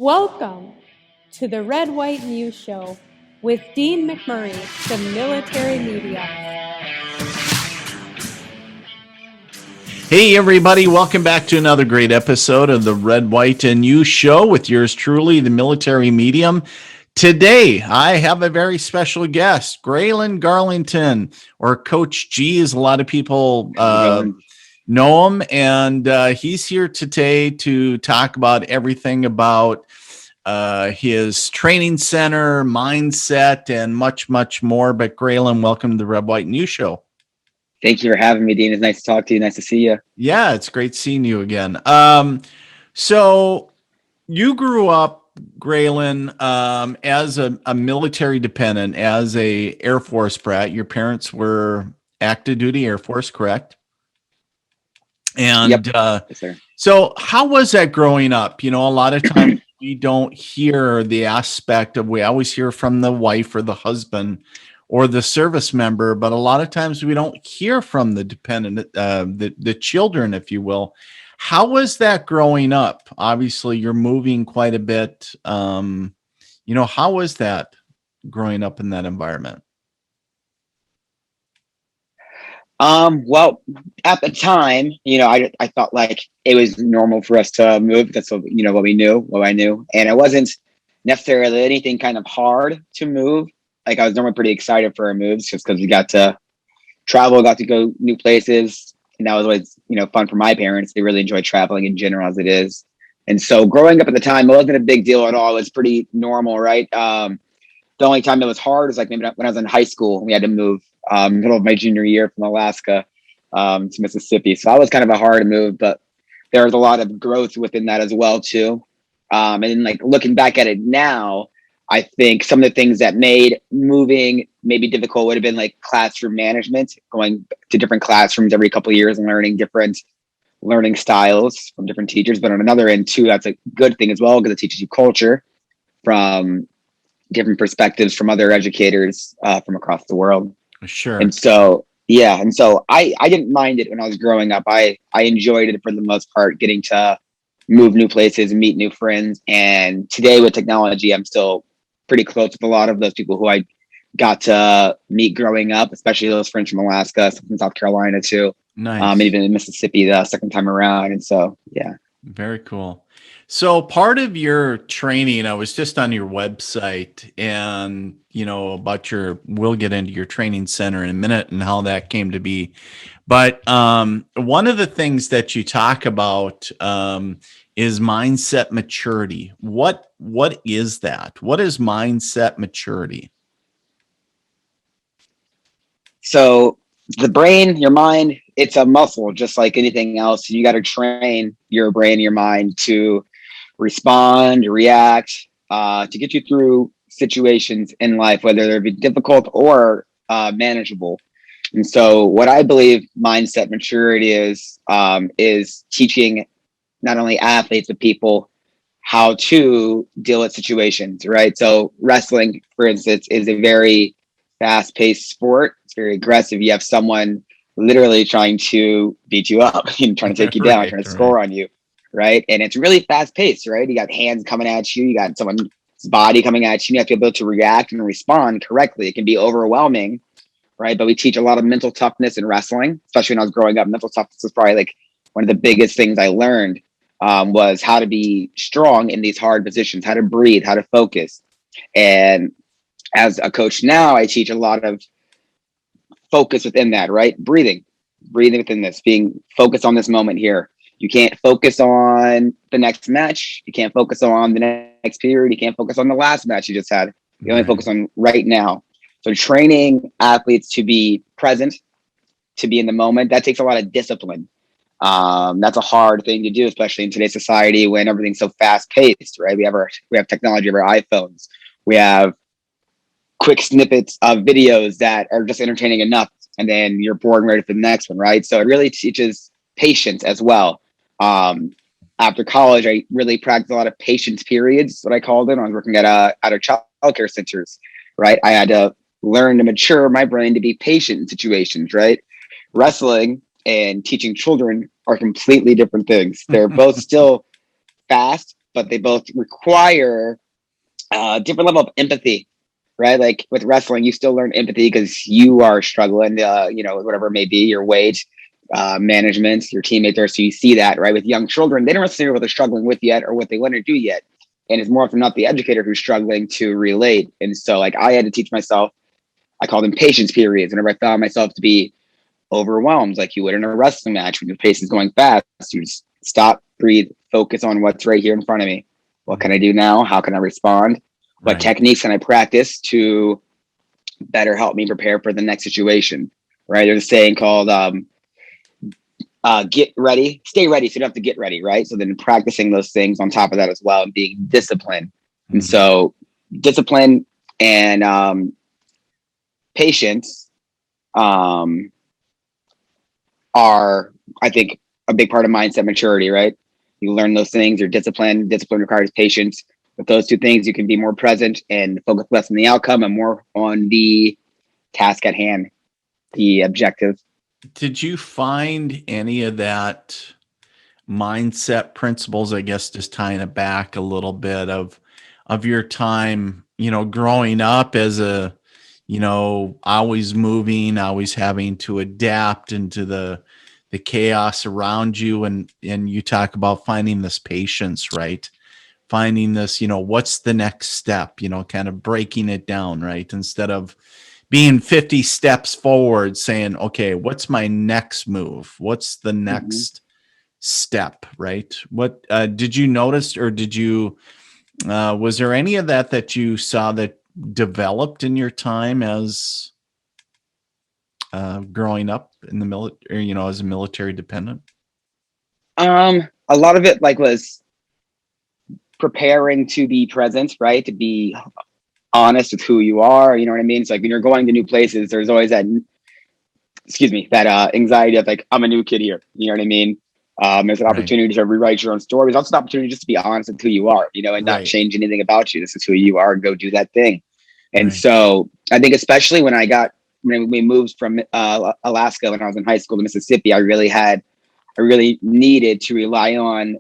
Welcome to the Red, White, and You Show with Dean McMurray, the military media. Hey everybody, welcome back to another great episode of the Red, White, and You Show with yours truly, the military medium. Today, I have a very special guest, Graelin Garlington, or Coach G, as a lot of people know him, and he's here today to talk about everything about his training center, mindset, and much, much more. But Graelin, welcome to the Red, White, and You Show. Thank you for having me, Dean. It's nice to talk to you. Nice to see you. Yeah, it's great seeing you again. So you grew up, Graelin, as a military dependent, as a Air Force brat. Your parents were active duty Air Force, correct? And yep. Yes, sir. So how was that growing up? You know, a lot of times we don't hear the aspect of, we always hear from the wife or the husband or the service member, but a lot of times we don't hear from the dependent, the children, if you will. How was that growing up? Obviously, you're moving quite a bit. How was that growing up in that environment? Well, at the time, I thought like it was normal for us to move. That's what I knew. And it wasn't necessarily anything kind of hard to move. Like I was normally pretty excited for our moves just because we got to travel, got to go new places. And that was always, fun for my parents. They really enjoy traveling in general as it is. And so growing up at the time, it wasn't a big deal at all. It was pretty normal, right? The only time it was hard was like maybe when I was in high school, we had to move middle of my junior year from Alaska to Mississippi. So that was kind of a hard move, but there was a lot of growth within that as well too. And then like looking back at it now, I think some of the things that made moving maybe difficult would have been like classroom management, going to different classrooms every couple of years and learning different learning styles from different teachers. But on another end too, that's a good thing as well, because it teaches you culture from different perspectives from other educators from across the world. Sure. And so, yeah. And so I didn't mind it when I was growing up. I enjoyed it for the most part, getting to move new places and meet new friends. And today with technology, I'm still pretty close with a lot of those people who I got to meet growing up, especially those friends from Alaska, some from South Carolina too. Nice. And even in Mississippi the second time around. And so, yeah. Very cool. So part of your training, I was just on your website and, we'll get into your training center in a minute and how that came to be. But one of the things that you talk about is mindset maturity. What is that? What is mindset maturity? So the brain, your mind, it's a muscle just like anything else. You got to train your brain, your mind to respond, react, to get you through situations in life, whether they be difficult or manageable. And so what I believe mindset maturity is teaching not only athletes, but people how to deal with situations, right? So wrestling, for instance, is a very fast-paced sport. It's very aggressive. You have someone literally trying to beat you up, trying to take you down, trying to score on you, right? And it's really fast-paced, right? You got hands coming at you. You got someone's body coming at you. You have to be able to react and respond correctly. It can be overwhelming, right? But we teach a lot of mental toughness in wrestling, especially when I was growing up. Mental toughness was probably like one of the biggest things I learned was how to be strong in these hard positions, how to breathe, how to focus. And as a coach now, I teach a lot of focus within that, right? Breathing within this, being focused on this moment here. You can't focus on the next match. You can't focus on the next period. You can't focus on the last match you just had. You only focus on right now. So training athletes to be present, to be in the moment, that takes a lot of discipline. That's a hard thing to do, especially in today's society when everything's so fast paced, right? We have technology of our iPhones. We have quick snippets of videos that are just entertaining enough, and then you're bored and ready for the next one, right? So it really teaches patience as well. After college, I really practiced a lot of patience periods, what I called it. I was working at a child care centers, right? I had to learn to mature my brain to be patient in situations, right? Wrestling and teaching children are completely different things. They're both still fast but they both require a different level of empathy, right? Like with wrestling, you still learn empathy because you are struggling, whatever it may be, your weight, management, your teammate there. So you see that, right? With young children, they don't necessarily know what they're struggling with yet or what they want to do yet. And it's more often not the educator who's struggling to relate. And so like I had to teach myself, I call them patience periods. Whenever I found myself to be overwhelmed, like you would in a wrestling match when your pace is going fast, you just stop, breathe, focus on what's right here in front of me. What can I do now? How can I respond? What techniques can I practice to better help me prepare for the next situation? Right? There's a saying called get ready, stay ready, so you don't have to get ready, right? So then practicing those things on top of that as well and being disciplined. And so discipline and patience are, I think, a big part of mindset maturity, right? You learn those things, you're disciplined. Discipline requires patience. With those two things, you can be more present and focus less on the outcome and more on the task at hand, the objective. Did you find any of that mindset principles, I guess, just tying it back a little bit of your time, growing up as a, always moving, always having to adapt into the chaos around you. And you talk about finding this patience, right? Finding this, what's the next step, kind of breaking it down, right? Instead of being 50 steps forward saying, okay, what's my next move? What's the next step, right? What did you notice, or did you, was there any of that you saw that developed in your time as growing up in the military, as a military dependent? A lot of it was preparing to be present, right? To be honest with who you are. You know what I mean? It's like when you're going to new places, there's always that anxiety of I'm a new kid here. You know what I mean? There's an opportunity to rewrite your own story. There's also an opportunity just to be honest with who you are, and not change anything about you. This is who you are. Go do that thing. And so I think especially when we moved from Alaska when I was in high school to Mississippi, I really needed to rely on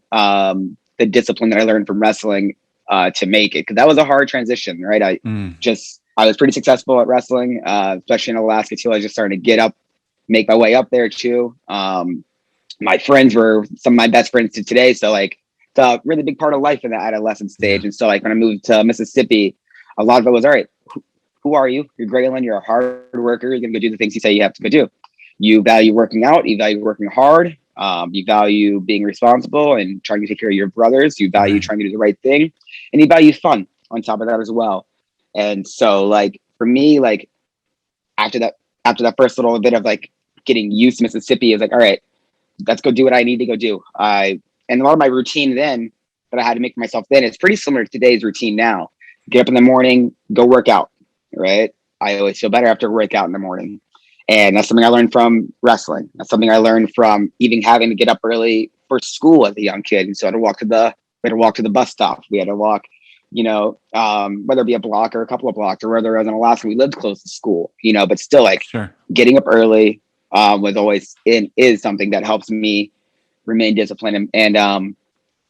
the discipline that I learned from wrestling to make it. Because that was a hard transition, right? I was pretty successful at wrestling, especially in Alaska too. I was just starting to make my way up there too. My friends were some of my best friends to today. So it's a really big part of life in that adolescent stage. And so when I moved to Mississippi, a lot of it was, all right, who are you? You're Graelin. You're a hard worker. You're going to go do the things you say you have to go do. You value working out. You value working hard. You value being responsible and trying to take care of your brothers. You value trying to do the right thing, and you value fun on top of that as well. And so for me, after that first little bit of getting used to Mississippi, is all right, let's go do what I need to go do. And a lot of my routine then that I had to make for myself then is pretty similar to today's routine now. Get up in the morning, go work out, right? I always feel better after work out in the morning. And that's something I learned from wrestling. That's something I learned from even having to get up early for school as a young kid. And so I had to walk to the bus stop. We had to walk, whether it be a block or a couple of blocks, or whether I was in Alaska, we lived close to school, but still getting up early is something that helps me remain disciplined and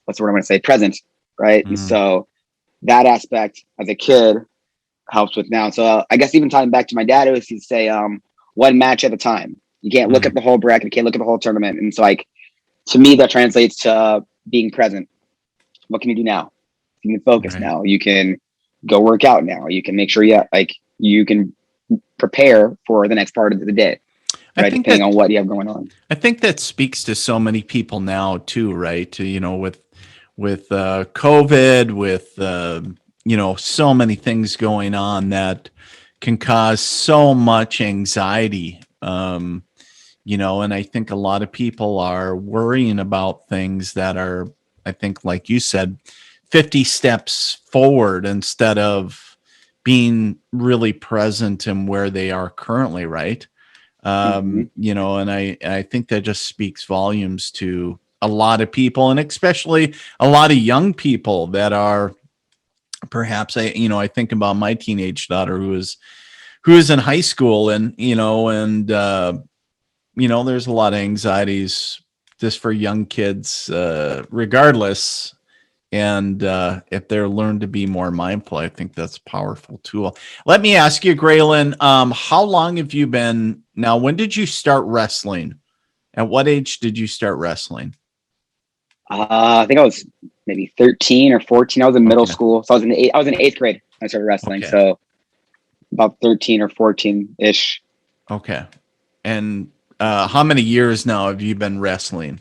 what's the word I want to say? Present. Right. And so that aspect as a kid helps with now. So I guess even tying back to my dad, it was to say, one match at a time. You can't look at the whole bracket. You can't look at the whole tournament. And so to me, that translates to being present. What can you do now? You can focus now. You can go work out now. You can make sure you can prepare for the next part of the day. Right, depending on what you have going on. I think that speaks to so many people now too, right? With COVID, with so many things going on that can cause so much anxiety. And I think a lot of people are worrying about things that are, I think, like you said, 50 steps forward instead of being really present in where they are currently, right? And I think that just speaks volumes to a lot of people, and especially a lot of young people that are perhaps, I think about my teenage daughter who is in high school, and there's a lot of anxieties just for young kids, regardless. And if they're learned to be more mindful, I think that's a powerful tool. Let me ask you, Graelin, how long have you been now? When did you start wrestling? At what age did you start wrestling? I think I was maybe 13 or 14. I was in middle Okay. school. So I was in eighth grade when I started wrestling. Okay. So about 13 or 14-ish. Okay. And how many years now have you been wrestling?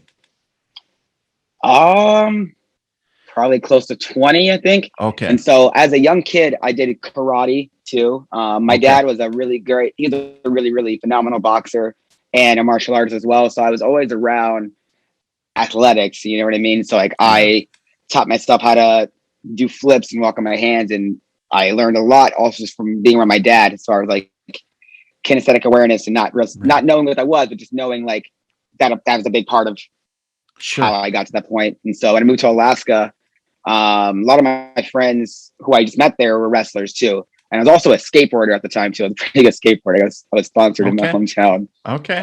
Probably close to 20, I think. Okay. And so as a young kid, I did karate too. My dad was he's a really, really phenomenal boxer and a martial artist as well. So I was always around athletics, you know what I mean? So like I taught myself how to do flips and walk on my hands. And I learned a lot also just from being around my dad as far as like kinesthetic awareness and not knowing what I was, but just knowing like that was a big part of how I got to that point. And so when I moved to Alaska, a lot of my friends who I just met there were wrestlers too. And I was also a skateboarder at the time too. I was a pretty good skateboarder. I was sponsored in my hometown. Okay.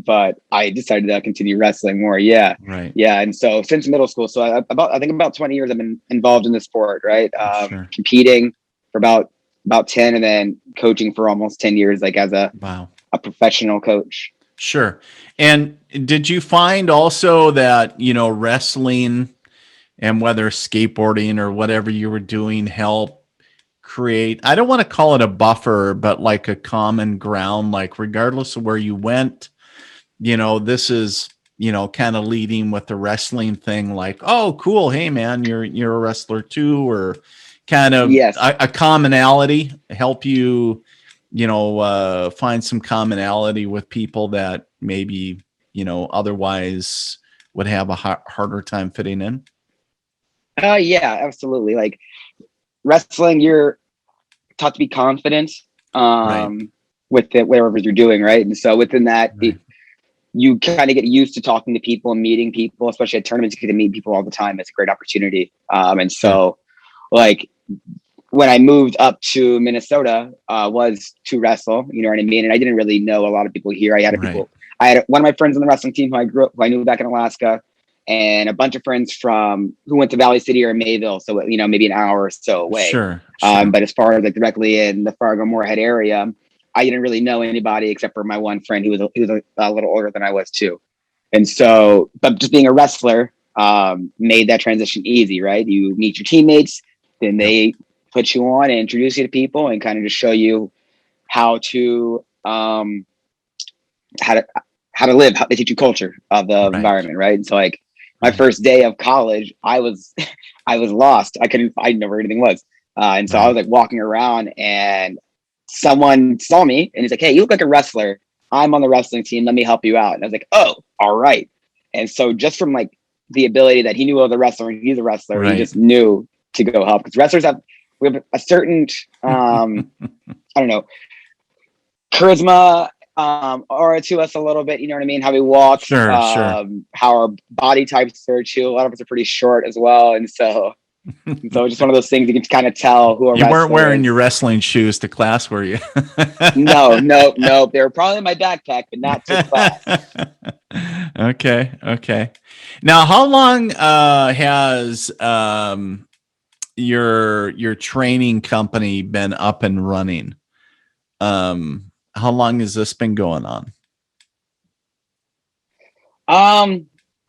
But I decided to continue wrestling more. Yeah. Right. Yeah. And so since middle school, so I think about 20 years I've been involved in the sport, right? Competing for about 10 and then coaching for almost 10 years, like as a professional coach. Sure. And did you find also that, wrestling and whether skateboarding or whatever you were doing help create, I don't want to call it a buffer, but like a common ground, like regardless of where you went, this is, kind of leading with the wrestling thing, like, oh, cool. Hey man, you're a wrestler too, or kind of a commonality, help you, find some commonality with people that maybe, otherwise would have a harder time fitting in. Yeah, absolutely. Like wrestling, you're taught to be confident with whatever you're doing, right? And so within that, you kind of get used to talking to people and meeting people, especially at tournaments. You get to meet people all the time. It's a great opportunity. And so, like when I moved up to Minnesota, was to wrestle. You know what I mean? And I didn't really know a lot of people here. I had one of my friends on the wrestling team who I knew back in Alaska, and a bunch of friends who went to Valley City or Mayville. So, maybe an hour or so away. Sure. But as far as like directly in the Fargo-Moorhead area, I didn't really know anybody except for my one friend who was a little older than I was too. And so, but just being a wrestler made that transition easy, right? You meet your teammates, then they put you on and introduce you to people and kind of just show you how to live, how they teach you culture of the environment, right? And so like my first day of college, I was lost. I didn't know where anything was. And so I was like walking around and someone saw me and he's like, hey, you look like a wrestler. I'm on the wrestling team. Let me help you out. And I was like, oh, all right. And so just from like the ability that he knew of the wrestler and he's a wrestler, he just knew to go help, because wrestlers we have a certain, I don't know, charisma, aura to us a little bit. You know what I mean? How we walk, sure. How our body types are too. A lot of us are pretty short as well. And so just one of those things you can kind of tell who you weren't wearing your wrestling shoes to class, were you? No. They were probably in my backpack, but not to class. Okay. Now, how long has your training company been up and running? How long has this been going on? I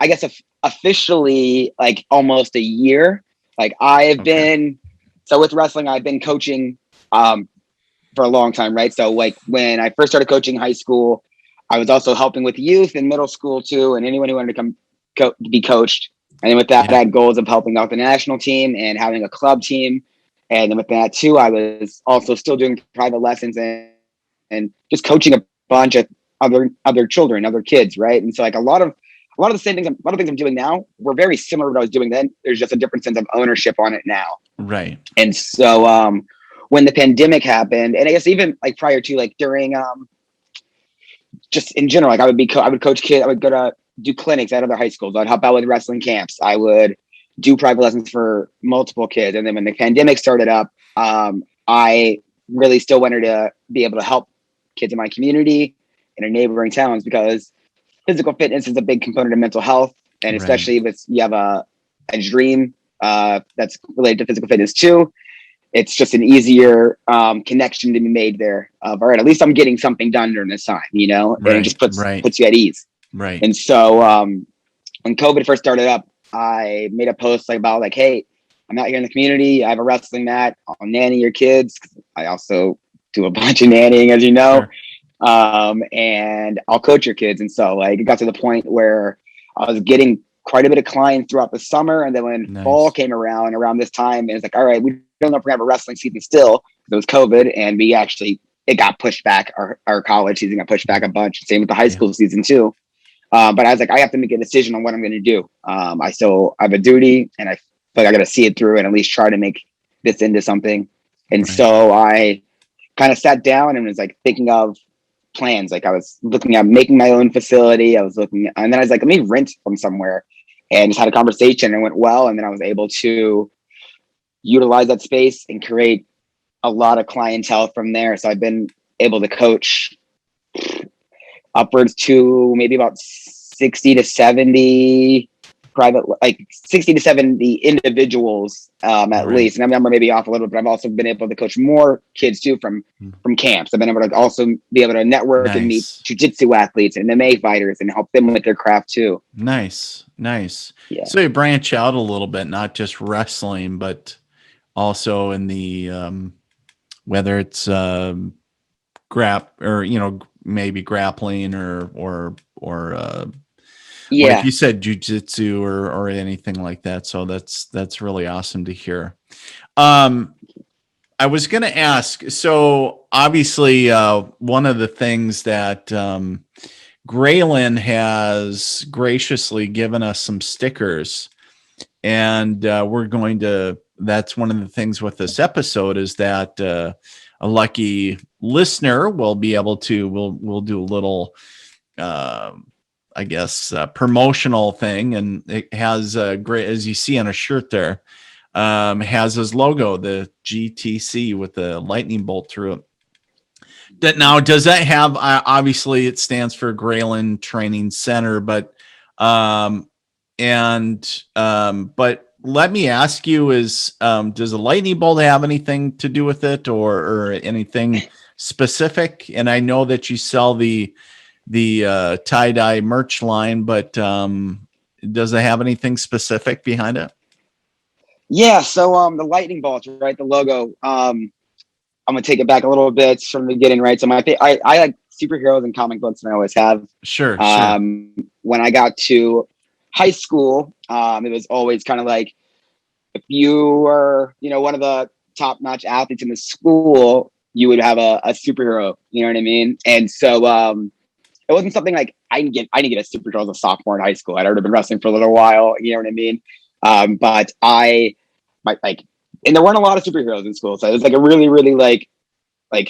guess officially like almost a year. Like I've been, so with wrestling, I've been coaching for a long time, right? So like when I first started coaching high school, I was also helping with youth in middle school too, and anyone who wanted to come be coached. And then with that, I had goals of helping out the national team and having a club team. And then with that too, I was also still doing private lessons and just coaching a bunch of other children, other kids, right? And so like a lot of the same things, a lot of things I'm doing now were very similar to what I was doing then. There's just a different sense of ownership on it now. Right. And so when the pandemic happened, and I guess even like prior to, like during just in general, like I would coach kids, I would go to do clinics at other high schools. I'd help out with wrestling camps. I would do private lessons for multiple kids. And then when the pandemic started up, I really still wanted to be able to help kids in my community and in neighboring towns, because physical fitness is a big component of mental health. And especially if you have a dream that's related to physical fitness too. It's just an easier connection to be made there. All right, at least I'm getting something done during this time, and it just puts you at ease. Right. And so when COVID first started up, I made a post about like, hey, I'm out here in the community. I have a wrestling mat. I'll nanny your kids. I also do a bunch of nannying, as you know, and I'll coach your kids. And so like it got to the point where I was getting quite a bit of clients throughout the summer. And then when fall came around this time, it's like, all right, we don't know if we're gonna have a wrestling season still because it was COVID, and it got pushed back. Our college season got pushed back a bunch. Same with the high school season too. But I was like, I have to make a decision on what I'm going to do. I have a duty, and I feel like I got to see it through and at least try to make this into something. And so I kind of sat down and was like thinking of plans. Like I was looking at making my own facility. And then I was like, let me rent from somewhere, and just had a conversation, and it went well. And then I was able to utilize that space and create a lot of clientele from there. So I've been able to coach upwards to maybe about 60 to 70 individuals at least. And that number may be off a little bit, but I've also been able to coach more kids too from camps. I've been able to also be able to network and meet jiu-jitsu athletes and MMA fighters and help them with their craft too. Nice. Yeah. So you branch out a little bit, not just wrestling, but also in the whether it's maybe grappling or like you said, jiu-jitsu or anything like that. So that's really awesome to hear. I was going to ask, so obviously one of the things that Graelin has graciously given us some stickers, and that's one of the things with this episode is that a lucky listener will be able to, we'll do a little, promotional thing. And it has great, as you see on a shirt there, has his logo, the GTC with the lightning bolt through it. Now, does that have, obviously it stands for Graelin Training Center, but let me ask you does the lightning bolt have anything to do with it or anything specific? And I know that you sell the tie-dye merch line, but does it have anything specific behind it? Yeah. So the lightning bolt, right? The logo, I'm going to take it back a little bit from the beginning, right? So I like superheroes and comic books, and I always have. Sure. When I got to high school, it was always kind of like, if you were, one of the top-notch athletes in the school, you would have a superhero, you know what I mean? And so it wasn't something like I didn't get a superhero as a sophomore in high school. I'd already been wrestling for a little while, you know what I mean? But and there weren't a lot of superheroes in school, so it was like a really, really like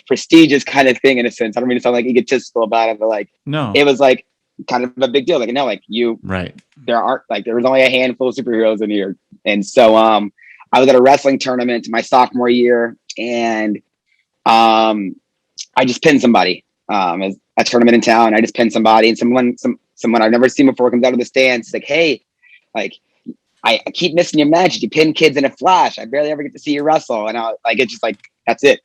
prestigious kind of thing in a sense. I don't mean to sound like egotistical about it, but no, it was like kind of a big deal. There was only a handful of superheroes in here. And so I was at a wrestling tournament my sophomore year, and I just pinned somebody. As a tournament in town, I just pinned somebody, and someone I've never seen before comes out of the stands. It's like, hey, I keep missing your match. You pin kids in a flash. I barely ever get to see you wrestle. And it's just like, that's it.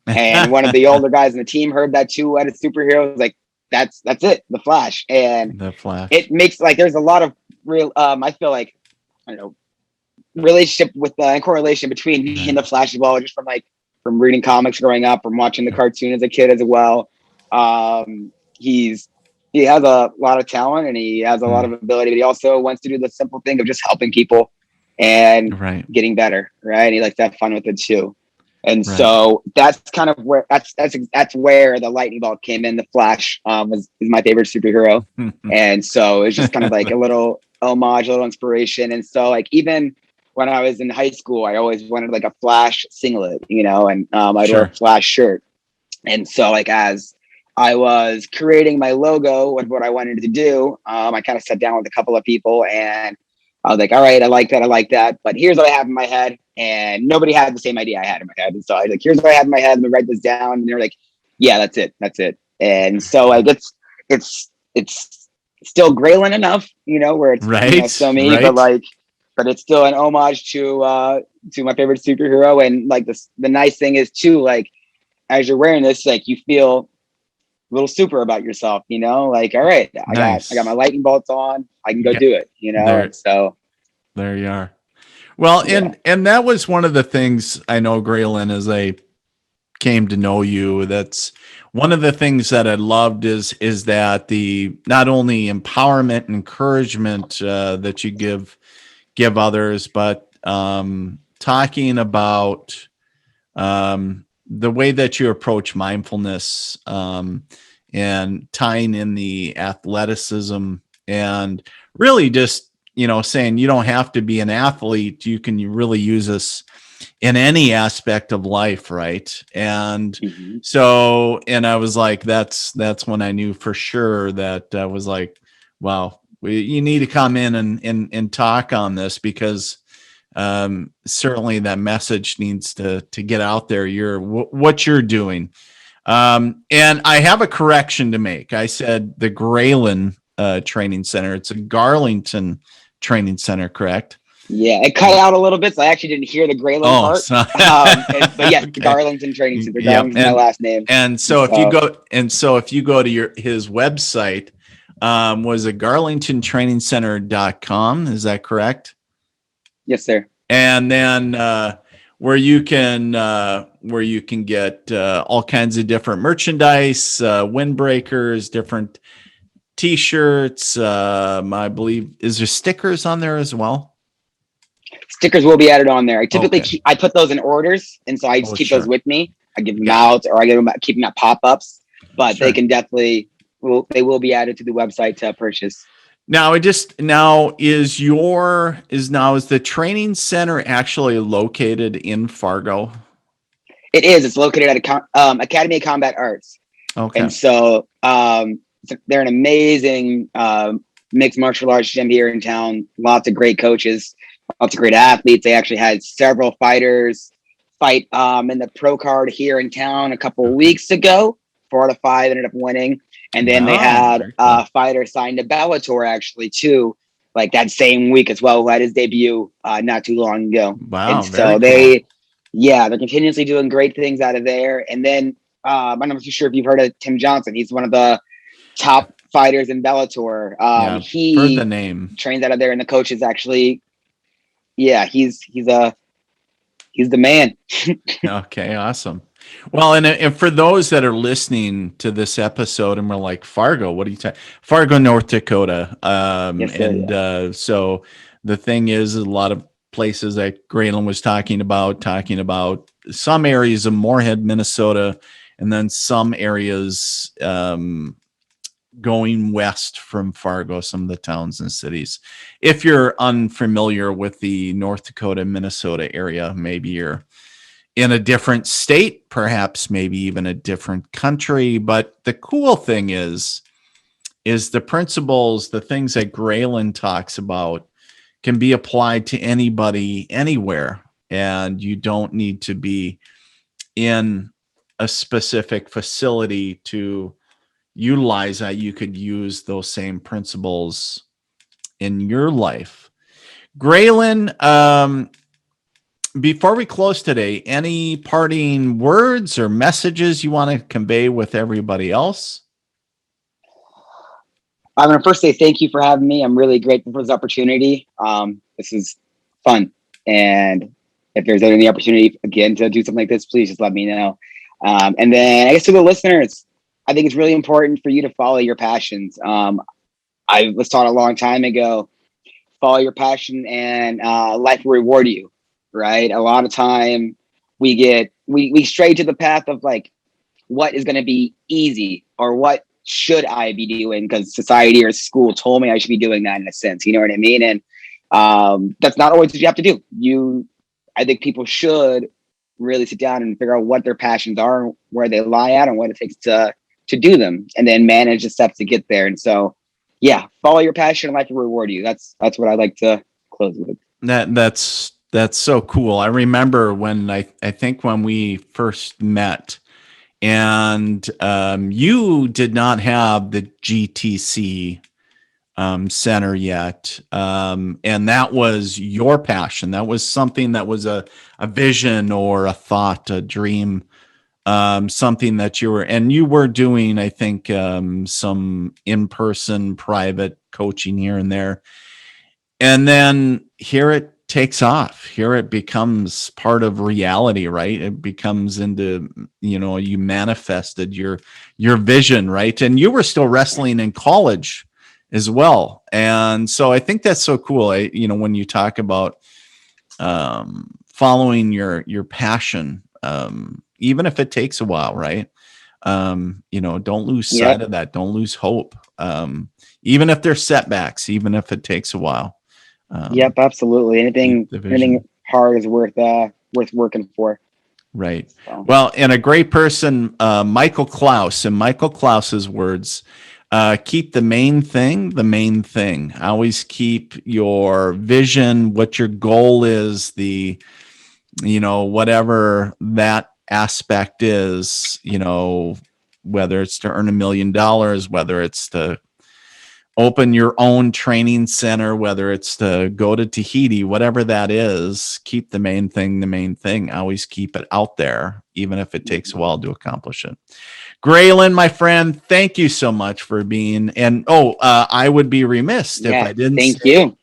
And one of the older guys in the team heard that too. Had a superhero. Was like, that's it, the Flash. And the Flash. It makes there's a lot of real. I feel like, I don't know, relationship with and correlation between me and the Flash as well, just from reading comics growing up, from watching the cartoon as a kid as well. He has a lot of talent and he has a lot of ability, but he also wants to do the simple thing of just helping people and getting better. Right. He likes to have fun with it too. And so that's kind of where that's where the lightning bolt came in. The Flash is my favorite superhero. And so it's just kind of like a little homage, a little inspiration. And so even when I was in high school, I always wanted a Flash singlet, and I'd wear a Flash shirt. And so as I was creating my logo with what I wanted to do, I kind of sat down with a couple of people and I was like, all right, I like that. But here's what I have in my head. And nobody had the same idea I had in my head. And so I was like, here's what I have in my head. Let me write this down. And they're like, yeah, that's it. And so it's still Graelin enough, where it's so me, but but it's still an homage to my favorite superhero. And like the nice thing is too, like as you're wearing this, like you feel a little super about yourself, you know, like, all right, Nice. I got my lightning bolts on, I can go do it, you know. There, And so there you are. Well, yeah. and that was one of the things I know, Graelin, as I came to know you. That's one of the things that I loved is that the not only empowerment and encouragement that you give others, but talking about the way that you approach mindfulness and tying in the athleticism and really just saying you don't have to be an athlete. You can really use this in any aspect of life, right? And so, and I was like, that's when I knew for sure that I was like, wow, you need to come in and talk on this, because certainly that message needs to get out there. What you're doing. And I have a correction to make. I said the Graelin Training Center. It's a Garlington Training Center, correct? Yeah, it cut out a little bit, so I actually didn't hear the Graelin part. So, But yes, okay. Garlington Training Center. Yep. Garlington's my last name. And so if you go to his website, was it garlingtontrainingcenter.com? Is that correct? Yes, sir. And then where you can get all kinds of different merchandise, windbreakers, different T-shirts. I believe, is there stickers on there as well? Stickers will be added on there. I typically I put those in orders, and so I just keep those with me. I give them out, or I keep them at pop-ups. But they can definitely they will be added to the website to purchase. Now, is the training center actually located in Fargo? It is. It's located at Academy of Combat Arts. Okay. And so they're an amazing mixed martial arts gym here in town. Lots of great coaches, lots of great athletes. They actually had several fighters fight in the pro card here in town a couple of weeks ago. 4 out of 5 ended up winning. And then they had a fighter signed to Bellator actually too, like that same week as well, who had his debut not too long ago. Wow. And so they're continuously doing great things out of there. And then I'm not too sure if you've heard of Tim Johnson. He's one of the top fighters in Bellator. He heard the name. Trains out of there, and the coach is actually, he's the man. Okay, awesome. Well, and for those that are listening to this episode and we're like, Fargo, what are you talking? Fargo, North Dakota. So the thing is, a lot of places that Graelin was talking about some areas of Moorhead, Minnesota, and then some areas going west from Fargo, some of the towns and cities. If you're unfamiliar with the North Dakota, Minnesota area, maybe you're in a different state, perhaps maybe even a different country. But the cool thing is the principles, the things that Graelin talks about can be applied to anybody, anywhere. And you don't need to be in a specific facility to utilize that. You could use those same principles in your life. Graelin, before we close today, any parting words or messages you want to convey with everybody else? I'm going to first say thank you for having me. I'm really grateful for this opportunity. This is fun. And if there's any opportunity, again, to do something like this, please just let me know. And then I guess to the listeners, I think it's really important for you to follow your passions. I was taught a long time ago, follow your passion and life will reward you. Right. A lot of time we stray to the path of like, what is going to be easy or what should I be doing? Because society or school told me I should be doing that in a sense. You know what I mean? And that's not always what you have to do. I think people should really sit down and figure out what their passions are, where they lie at, and what it takes to do them, and then manage the steps to get there. And so, follow your passion and life will reward you. That's what I like to close with. That's so cool. I remember when I think when we first met, and you did not have the GTC center yet. And that was your passion. That was something that was a vision or a thought, a dream, something that you were doing, I think, some in-person private coaching here and there. And then here it takes off. Here it becomes part of reality, right? It becomes into, you manifested your vision, right? And you were still wrestling in college as well. And so I think that's so cool. When you talk about following your passion, even if it takes a while, right? Don't lose sight of that. Don't lose hope. Even if there's setbacks, even if it takes a while. Yep, absolutely. Anything hard is worth working for. Right. So. Well, and a great person, Michael Klaus, in Michael Klaus's words, keep the main thing. Always keep your vision, what your goal is, whatever that aspect is, whether it's to earn $1 million, whether it's to open your own training center, whether it's to go to Tahiti, whatever that is, keep the main thing. Always keep it out there, even if it takes a while to accomplish it. Graelin, my friend, thank you so much for being, I would be remiss if I didn't. Thank you.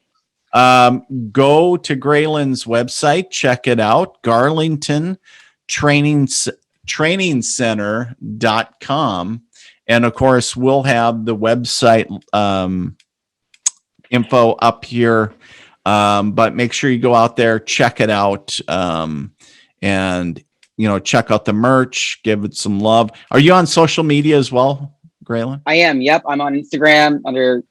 Go to Graelin's website, check it out, Garlington Training Center.com. And of course, we'll have the website info up here. But make sure you go out there, check it out, and check out the merch, give it some love. Are you on social media as well, Graelin? I am. Yep, I'm on Instagram under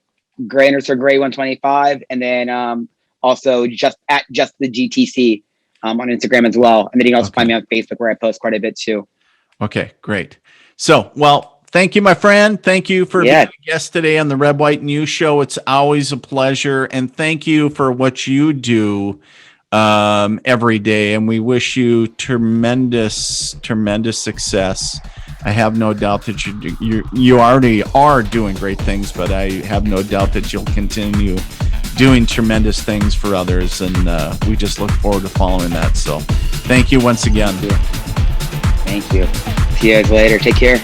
Gray_Gray125, and then also just the GTC on Instagram as well. And then you can also find me on Facebook, where I post quite a bit too. Okay, great. So, thank you, my friend. Thank you for being a guest today on the Red, White, and You Show. It's always a pleasure. And thank you for what you do every day. And we wish you tremendous success. I have no doubt that you already are doing great things, but I have no doubt that you'll continue doing tremendous things for others. And we just look forward to following that. So thank you once again. Thank you. See you guys later. Take care.